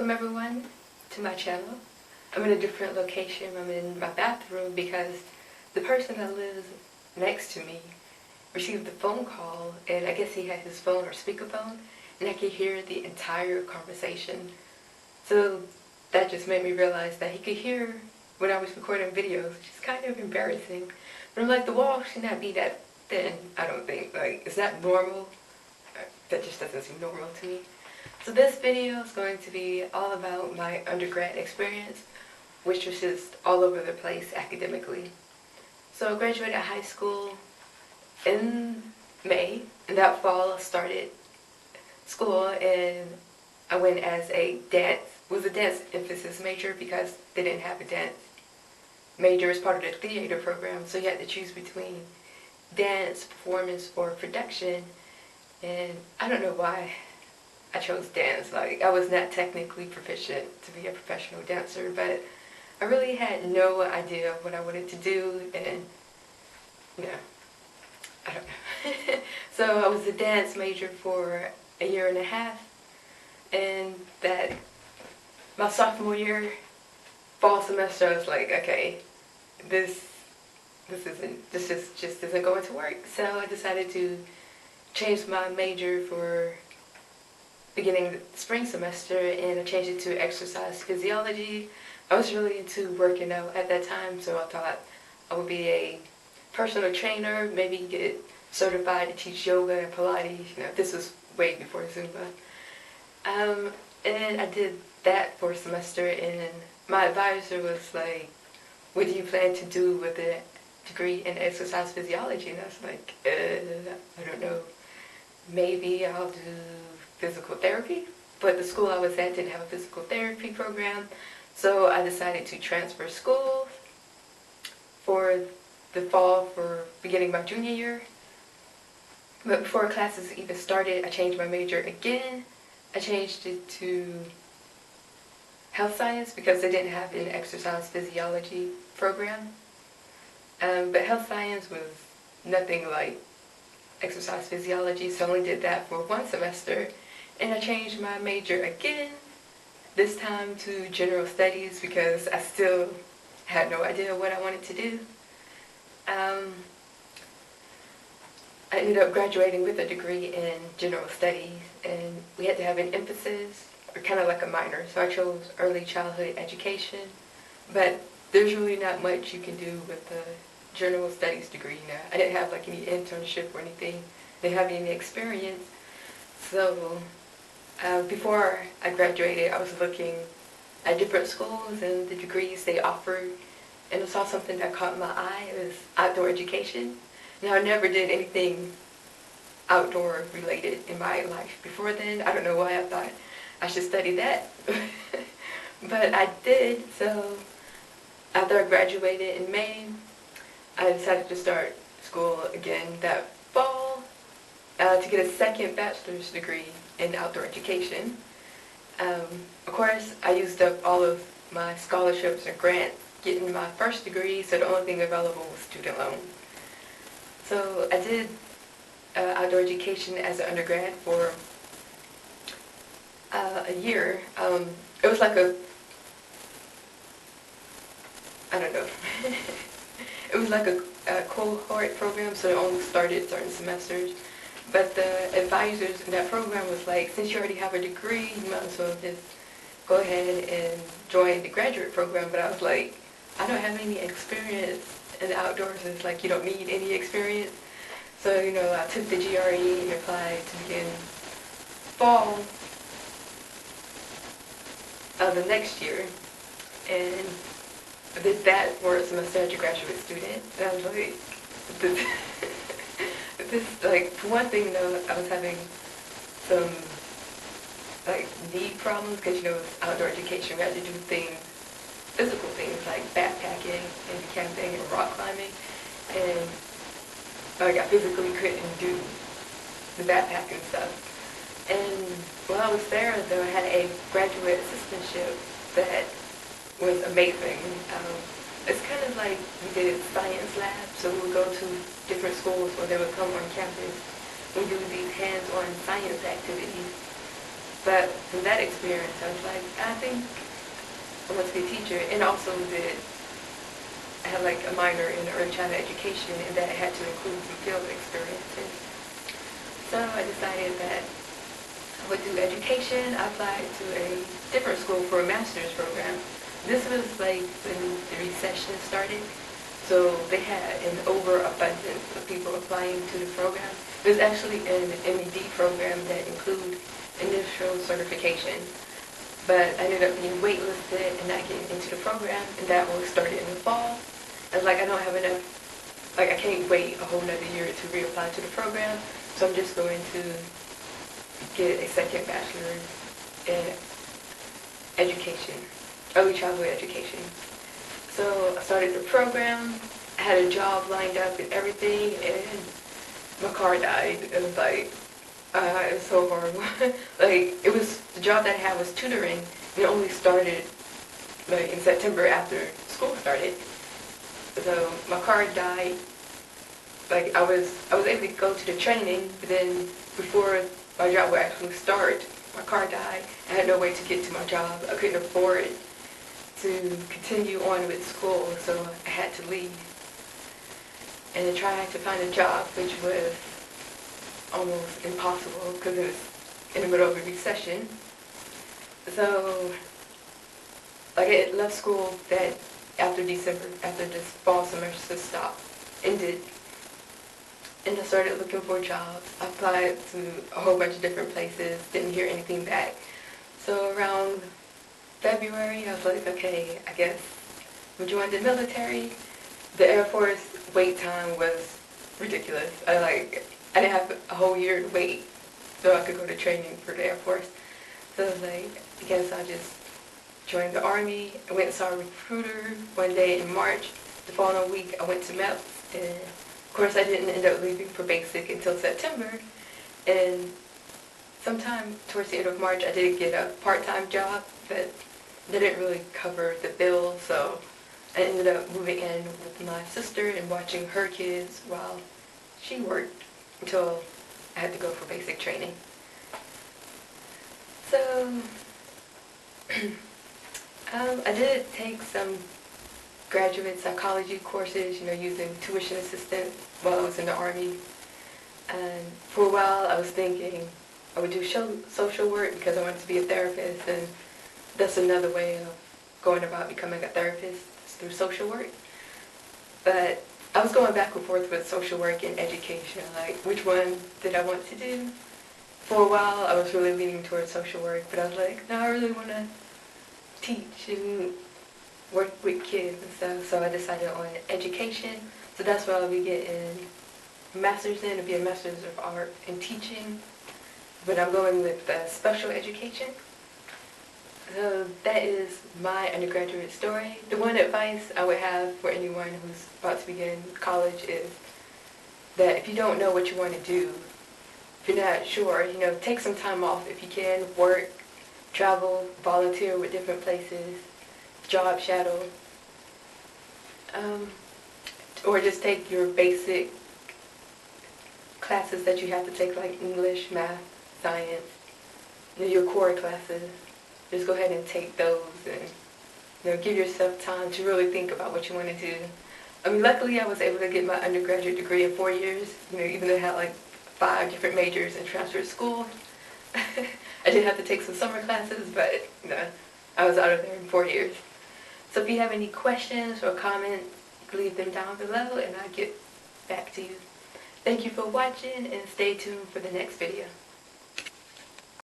Welcome everyone to my channel. I'm in a different location. I'm in my bathroom because the person that lives next to me received a phone call, and I guess he had his phone or speakerphone, and I could hear the entire conversation. So that just made me realize that he could hear when I was recording videos, which is kind of embarrassing. But I'm like, the wall should not be that thin, I don't think. Like, is that normal? That just doesn't seem normal to me. So this video is going to be all about my undergrad experience, which was just all over the place academically. So I graduated high school in May, and that fall I started school, and I went as a dance emphasis major because they didn't have a dance major as part of the theater program, so you had to choose between dance, performance, or production. And I don't know why I chose dance. Like, I was not technically proficient to be a professional dancer, but I really had no idea what I wanted to do, and I don't know. So I was a dance major for a year and a half, and that my sophomore year, fall semester, I was like, okay, this just isn't going to work. So I decided to change my major for beginning the spring semester, and I changed it to exercise physiology. I was really into working out at that time, so I thought I would be a personal trainer, maybe get certified to teach yoga and Pilates. This was way before Zumba. And I did that for a semester, and my advisor was like, what do you plan to do with a degree in exercise physiology? And I was like, I don't know. Maybe I'll do physical therapy, but the school I was at didn't have a physical therapy program, so I decided to transfer schools for the fall for beginning my junior year. But before classes even started, I changed my major again. I changed it to health science because they didn't have an exercise physiology program. But health science was nothing like exercise physiology, so I only did that for one semester. And I changed my major again, this time to general studies because I still had no idea what I wanted to do. I ended up graduating with a degree in general studies, and we had to have an emphasis, or kind of like a minor, so I chose early childhood education. But there's really not much you can do with the general studies degree. I didn't have like any internship or anything. Didn't have any experience. So before I graduated, I was looking at different schools and the degrees they offered, and I saw something that caught my eye. It was outdoor education. Now, I never did anything outdoor related in my life before then. I don't know why I thought I should study that, but I did. So after I graduated in May, I decided to start school again that fall to get a second bachelor's degree in outdoor education. Of course, I used up all of my scholarships and grants getting my first degree, so the only thing available was student loan. So I did outdoor education as an undergrad for a year. It was like I don't know. It was like a cohort program, so it only started certain semesters. But the advisors in that program was like, since you already have a degree, you might as well just go ahead and join the graduate program. But I was like, I don't have any experience in the outdoors. It's like, you don't need any experience. So, I took the GRE and applied to begin fall of the next year. And I did that for a semester as a graduate student. And I was like, like, for one thing, though, I was having some, like, knee problems because, it's outdoor education. We had to do physical things like backpacking and camping and rock climbing. And, like, I physically couldn't do the backpacking stuff. And while I was there, though, I had a graduate assistantship that was amazing. It's kind of like we did science lab, so we would go to different schools where they would come on campus and do these hands-on science activities. But from that experience, I was like, I think I want to be a teacher, and also that I had like a minor in early childhood education, and that I had to include some field experiences. So I decided that I would do education. I applied to a different school for a master's program. This was like when the recession started, so they had an overabundance of people applying to the program. It was actually an MED program that included initial certification, but I ended up being waitlisted and not getting into the program, and that one started in the fall. I was like, I don't have enough, like I can't wait a whole nother year to reapply to the program, so I'm just going to get a second bachelor's in education, early childhood education. So I started the program, I had a job lined up and everything, and my car died. It was like, it was so horrible. Like, it was, the job that I had was tutoring, and it only started like in September after school started. So my car died. Like, I was able to go to the training, but then before my job would actually start, my car died. I had no way to get to my job. I couldn't afford to continue on with school, so I had to leave. And I tried to find a job, which was almost impossible because it was in the middle of a recession. So, like, I left school that after December, after this fall semester ended, and I started looking for jobs. I applied to a whole bunch of different places, didn't hear anything back. So around February, I was like, okay, I guess I'm joining the military. The Air Force wait time was ridiculous. I didn't have a whole year to wait so I could go to training for the Air Force. So I was like, I guess I'll just join the Army. I went and saw a recruiter one day in March. The following week, I went to MEPS, and of course I didn't end up leaving for basic until September. And sometime towards the end of March, I did get a part-time job that didn't really cover the bill, so I ended up moving in with my sister and watching her kids while she worked until I had to go for basic training. So, I did take some graduate psychology courses, using tuition assistance while I was in the Army. And for a while, I was thinking I would do social work because I wanted to be a therapist, and that's another way of going about becoming a therapist, is through social work. But I was going back and forth with social work and education, like which one did I want to do? For a while, I was really leaning towards social work, but I was like, no, I really want to teach and work with kids and stuff, so I decided on education. So that's what I'll be getting a master's in. It'll be a master's of art in teaching, but I'm going with special education. So that is my undergraduate story. The one advice I would have for anyone who's about to begin college is that if you don't know what you want to do, if you're not sure, take some time off if you can, work, travel, volunteer with different places, job shadow, or just take your basic classes that you have to take, like English, math, science, your core classes. Just go ahead and take those and give yourself time to really think about what you want to do. I mean, luckily I was able to get my undergraduate degree in 4 years, even though I had like 5 different majors and transferred school. I did have to take some summer classes, but I was out of there in 4 years. So if you have any questions or comments, leave them down below and I'll get back to you. Thank you for watching and stay tuned for the next video.